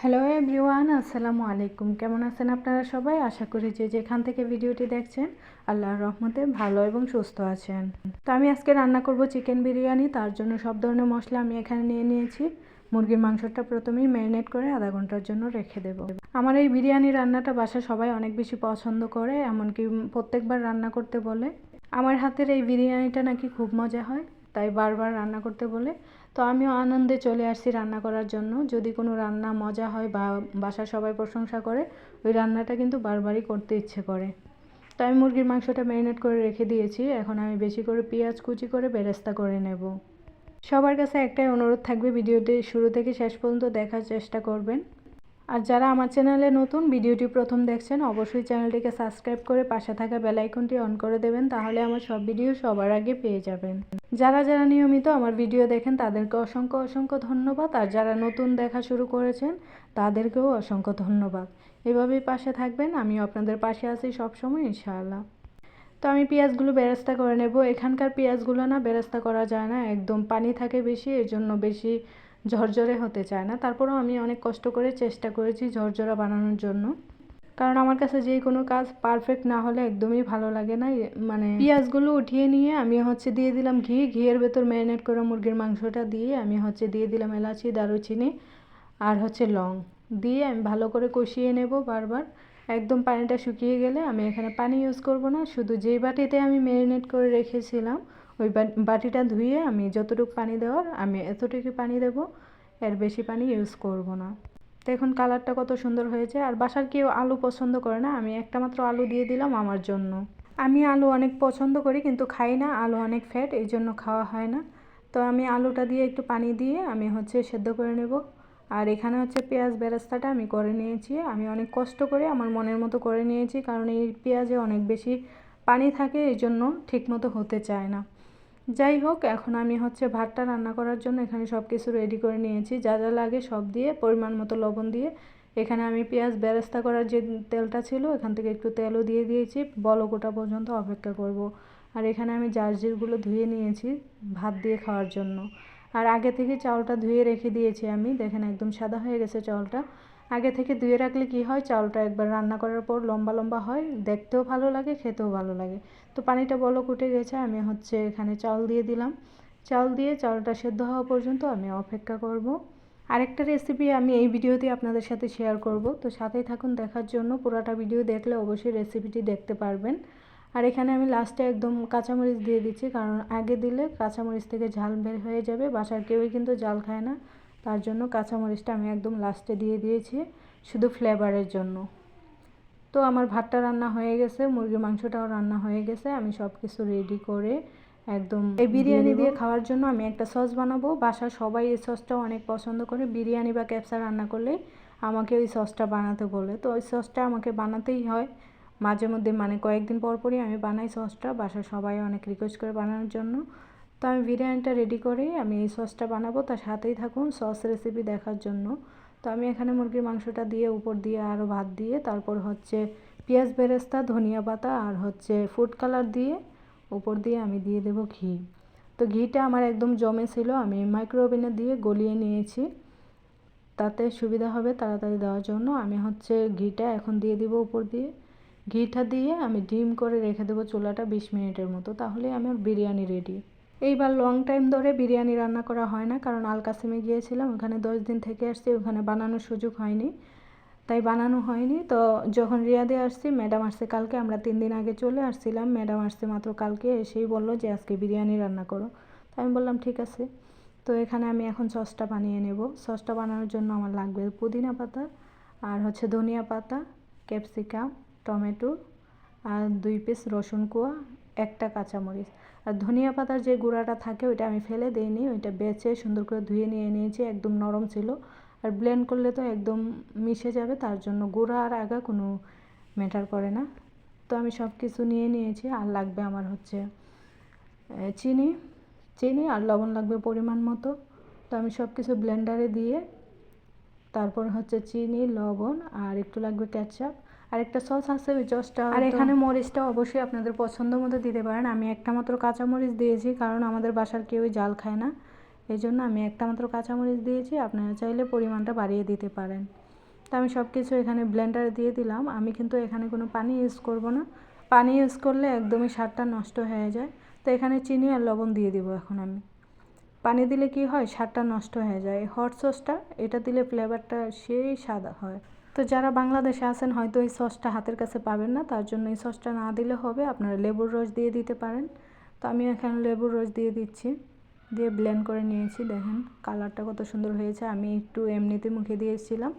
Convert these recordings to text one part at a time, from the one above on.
Hello everyone, আসসালামু আলাইকুম। কেমন আছেন আপনারা সবাই? আশা করি যে যেখান থেকে ভিডিওটি দেখছেন আল্লাহর রহমতে ভালো এবং সুস্থ আছেন। তো আমি আজকে রান্না করব চিকেন বিরিয়ানি। তার জন্য সব ধরনের মশলা আমি এখানে নিয়ে নিয়েছি। মুরগির মাংসটা প্রথমেই ম্যারিনেট করে আধা ঘন্টার জন্য রেখে দেব। আমার এই বিরিয়ানি রান্নাটা বাসায় সবাই অনেক বেশি পছন্দ করে, এমনকি প্রত্যেকবার রান্না করতে বলে। আমার হাতের এই বিরিয়ানিটা নাকি খুব মজা হয়, তাই বারবার রান্না করতে বলে। তো আমিও আনন্দে চলে আসছি রান্না করার জন্য। যদি কোনো রান্না মজা হয় বা বাসার সবাই প্রশংসা করে, ওই রান্নাটা কিন্তু বারবারই করতে ইচ্ছে করে। তো আমি মুরগির মাংসটা ম্যারিনেট করে রেখে দিয়েছি। এখন আমি বেশি করে পেঁয়াজ কুচি করে বেরেস্তা করে নেব। সবার কাছে একটাই অনুরোধ থাকবে, ভিডিওটি শুরু থেকে শেষ পর্যন্ত দেখার চেষ্টা করবেন। আর যারা আমার চ্যানেলে নতুন, ভিডিওটি প্রথম দেখছেন, অবশ্যই চ্যানেলটিকে সাবস্ক্রাইব করে পাশে থাকা বেল আইকনটি অন করে দেবেন, তাহলে আমার সব ভিডিও সবার আগে পেয়ে যাবেন। যারা যারা নিয়মিত আমার ভিডিও দেখেন তাদেরকে অসংখ্য অসংখ্য ধন্যবাদ, আর যারা নতুন দেখা শুরু করেছেন তাদেরকেও অসংখ্য ধন্যবাদ। এভাবেই পাশে থাকবেন, আমি আপনাদের পাশে আছি সবসময় ইনশাআল্লাহ। তো আমি পেঁয়াজগুলো বেরেস্তা করে নেব। এখানকার পেঁয়াজগুলো না বেরেস্তা করা যায় না, একদম পানি থাকে বেশি, এর জন্য বেশি ঝরঝরে হতে চায় না। তারপরেও আমি অনেক কষ্ট করে চেষ্টা করেছি ঝরঝরা বানানোর জন্য, কারণ আমার কাছে যে কোনো কাজ পারফেক্ট না হলে একদমই ভালো লাগে না। মানে পেঁয়াজগুলো উঠিয়ে নিয়ে আমি দিয়ে দিলাম ঘিয়ের ভেতর ম্যারিনেট করা মুরগির মাংসটা দিয়ে আমি দিয়ে দিলাম এলাচি, দারুচিনি আর লং দিয়ে আমি ভালো করে কষিয়ে নেব বারবার। একদম পানিটা শুকিয়ে গেলে, আমি এখানে পানি ইউজ করব না, শুধু যেই বাটিতে আমি ম্যারিনেট করে রেখেছিলাম ওই বাটিটা ধুয়ে আমি যতটুকু পানি দেওয়ার আমি এতটুকু পানি দেব, এর বেশি পানি ইউজ করব না। দেখুন কালারটা কত সুন্দর হয়েছে। আর বাসার কেউ আলু পছন্দ করে না, আমি একটা মাত্র আলু দিয়ে দিলাম আমার জন্য। আমি আলু অনেক পছন্দ করি কিন্তু খাই না, আলু অনেক ফ্যাট, এই জন্য খাওয়া হয় না। তো আমি আলুটা দিয়ে একটু পানি দিয়ে আমি সেদ্ধ করে নেব। আর এখানে পেঁয়াজ বেরেস্তাটা আমি করে নিয়েছি, আমি অনেক কষ্ট করে আমার মনের মতো করে নিয়েছি, কারণ এই পেঁয়াজে অনেক বেশি পানি থাকে, এই জন্য ঠিকমতো হতে চায় না। যাই হোক, এখন আমি ভাতটা রান্না করার জন্য এখানে সব কিছু রেডি করে নিয়েছি, যা যা লাগে সব দিয়ে পরিমাণ মতো লবণ দিয়ে। এখানে আমি পেঁয়াজ বেরেস্তা করার যে তেলটা ছিল এখান থেকে একটু তেলও দিয়ে দিয়েছি, বলক ওঠা পর্যন্ত অপেক্ষা করব। আর এখানে আমি জারজিরগুলো ধুয়ে নিয়েছি ভাত দিয়ে খাওয়ার জন্য। আর আগে থেকে চাউলটা ধুয়ে রেখে দিয়েছি আমি, দেখেন একদম সাদা হয়ে গেছে চাউলটা। আগে থেকে ধুয়ে রাখলে কি হয়, চাউলটা একবার রান্না করার পর লম্বা লম্বা হয়, দেখতেও ভালো লাগে, খেতেও ভালো লাগে। তো পানিটা বলক উঠে গেছে, আমি এখানে চাউল দিয়ে দিলাম। চাউল দিয়ে চাউলটা সেদ্ধ হওয়া পর্যন্ত আমি অপেক্ষা করব। আরেকটা রেসিপি আমি এই ভিডিওতে আপনাদের সাথে শেয়ার করব, তো সাথেই থাকুন দেখার জন্য। পুরোটা ভিডিও দেখলে অবশ্যই রেসিপিটি দেখতে পারবেন। আর এখানে আমি লাস্টে একদম কাঁচামরিচ দিয়ে দিচ্ছি, কারণ আগে দিলে কাঁচামরিচ থেকে ঝাল বের হয়ে যাবে, বাসার কেউই কিন্তু ঝাল খায় না, তার জন্য কাঁচামরিচটা আমি একদম লাস্টে দিয়ে দিয়েছি শুধু ফ্লেভারের জন্য। তো আমার ভাতটা রান্না হয়ে গেছে, মুরগির মাংসটাও রান্না হয়ে গেছে, আমি সব কিছু রেডি করে একদম এই বিরিয়ানি দিয়ে খাওয়ার জন্য আমি একটা সস বানাবো। বাসার সবাই এই সসটাও অনেক পছন্দ করে, বিরিয়ানি বা ক্যাপসা রান্না করলে আমাকে ওই সসটা বানাতে বলে, তো ওই সসটা আমাকে বানাতেই হয় মাঝে মধ্যে, মানে কয়েকদিন পর পরই আমি বানাই সসটা, বাসার সবাই অনেক রিকোয়েস্ট করে বানানোর জন্য। তো আমি বিরিয়ানিটা রেডি করেই আমি এই সসটা বানাবো, তার সাথেই থাকুন সস রেসিপি দেখার জন্য। তো আমি এখানে মুরগির মাংসটা দিয়ে উপর দিয়ে আরও ভাত দিয়ে, তারপর পেঁয়াজ বেরেস্তা, ধনিয়া পাতা আর ফুড কালার দিয়ে উপর দিয়ে আমি দিয়ে দেব ঘি। তো ঘিটা আমার একদম জমে ছিল, আমি মাইক্রো ওভেনে দিয়ে গলিয়ে নিয়েছি, তাতে সুবিধা হবে তাড়াতাড়ি দেওয়ার জন্য। আমি ঘিটা এখন দিয়ে দিব উপর দিয়ে। ঘিটা দিয়ে আমি ডিম করে রেখে দেবো চুলাটা 20 মিনিটের মতো, তাহলে আমার বিরিয়ানি রেডি। এইবার লং টাইম ধরে বিরিয়ানি রান্না করা হয় না, কারণ আল কাসিমে গিয়েছিলাম, ওখানে 10 দিন থেকে আসছি, ওখানে বানানোর সুযোগ হয়নি, তাই বানানো হয়নি। তো যখন রিয়াদে আসছি, ম্যাডাম আসছে কালকে, আমরা 3 দিন আগে চলে আসছিলাম, ম্যাডাম আসছে মাত্র কালকে, এসেই বললো যে আজকে বিরিয়ানি রান্না করো। তো আমি বললাম ঠিক আছে। তো এখানে আমি এখন সসটা বানিয়ে নেব। সসটা বানানোর জন্য আমার লাগবে পুদিনা পাতা আর ধনিয়া পাতা, ক্যাপসিকাম, টমেটো আর 2 পিস রসুন কোয়া, একটা কাঁচামরিচ। আর ধনিয়া পাতার যে গুঁড়াটা থাকে ওইটা আমি ফেলে দিইনি, ওইটা বেছে সুন্দর করে ধুয়ে নিয়ে নিয়েছি, একদম নরম ছিল। আর ব্লেন্ড করলে তো একদম মিশে যাবে, তার জন্য গুঁড়া আর আগা কোনো ম্যাটার করে না। তো আমি সব কিছু নিয়ে নিয়েছি। আর লাগবে আমার চিনি চিনি আর লবণ লাগবে পরিমাণ মতো। তো আমি সব কিছু ব্লেন্ডারে দিয়ে, তারপর চিনি, লবণ আর একটু লাগবে কেচাপ, আর একটা সস আছে ওই সসটা। আর এখানে মরিচটা অবশ্যই আপনাদের পছন্দ মতো দিতে পারেন, আমি একটা মাত্র কাঁচামরিচ দিয়েছি, কারণ আমাদের বাসার কেউই ঝাল খায় না, এই জন্য আমি একটা মাত্র কাঁচামরিচ দিয়েছি, আপনারা চাইলে পরিমাণটা বাড়িয়ে দিতে পারেন। তো আমি সব কিছু এখানে ব্লেন্ডারে দিয়ে দিলাম। আমি কিন্তু এখানে কোনো পানি ইউজ করব না, পানি ইউজ করলে একদমই স্বাদটা নষ্ট হয়ে যায়। তো এখানে চিনি আর লবণ দিয়ে দিব এখন আমি। পানি দিলে কি হয়, স্বাদটা নষ্ট হয়ে যায়। হট সসটা এটা দিলে ফ্লেভারটা সেই স্বাদ হয়। তো যারা বাংলাদেশে আছেন হয়তো এই সসটা হাতের কাছে পাবেন না, তার জন্য এই সসটা না দিলে হবে, আপনারা লেবুর রস দিয়ে দিতে পারেন। তো আমি এখানে লেবুর রস দিয়ে দিচ্ছি, দিয়ে ব্লেন্ড করে নিয়েছি। দেখেন কালারটা কত সুন্দর হয়েছে। আমি একটু এমনিতে মুখে দিয়েছিলাম,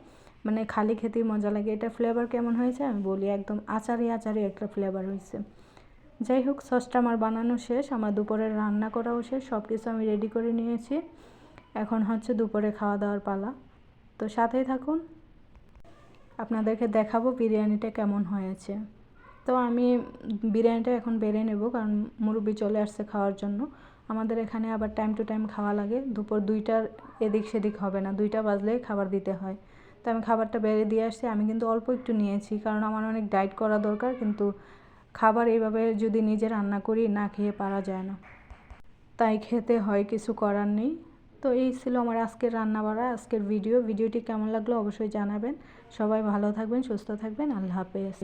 মানে খালি খেতেই মজা লাগে। এটা ফ্লেভার কেমন হয়েছে আমি বলি, একদম আচারি আচারি একটা ফ্লেভার হয়েছে। যাই হোক, সসটা আমার বানানো শেষ, আমার দুপুরের রান্না করাও শেষ, সব কিছু আমি রেডি করে নিয়েছি। এখন হচ্ছে দুপুরে খাওয়া দাওয়ার পালা। তো সাথেই থাকুন, আপনাদেরকে দেখাবো বিরিয়ানিটা কেমন হয়েছে। তো আমি বিরিয়ানিটা এখন বেড়ে নেব, কারণ মুরব্বি চলে আসছে খাওয়ার জন্য। আমাদের এখানে আবার টাইম টু টাইম খাওয়া লাগে, দুপুর 2টার এদিক সেদিক হবে না, 2টা বাজলেই খাবার দিতে হয়। তো আমি খাবারটা বেড়ে দিয়ে আসছি। আমি কিন্তু অল্প একটু নিয়েছি, কারণ আমার অনেক ডায়েট করা দরকার, কিন্তু খাবার এইভাবে যদি নিজে রান্না করি না খেয়ে পারা যায় না, তাই খেতে হয়, কিছু করার নেই। তো এই ছিল আমার আজকের রান্নাবাড়া, আজকের ভিডিওটি কেমন লাগলো অবশ্যই জানাবেন। সবাই ভালো থাকবেন, সুস্থ থাকবেন, আল্লাহ হাফেজ।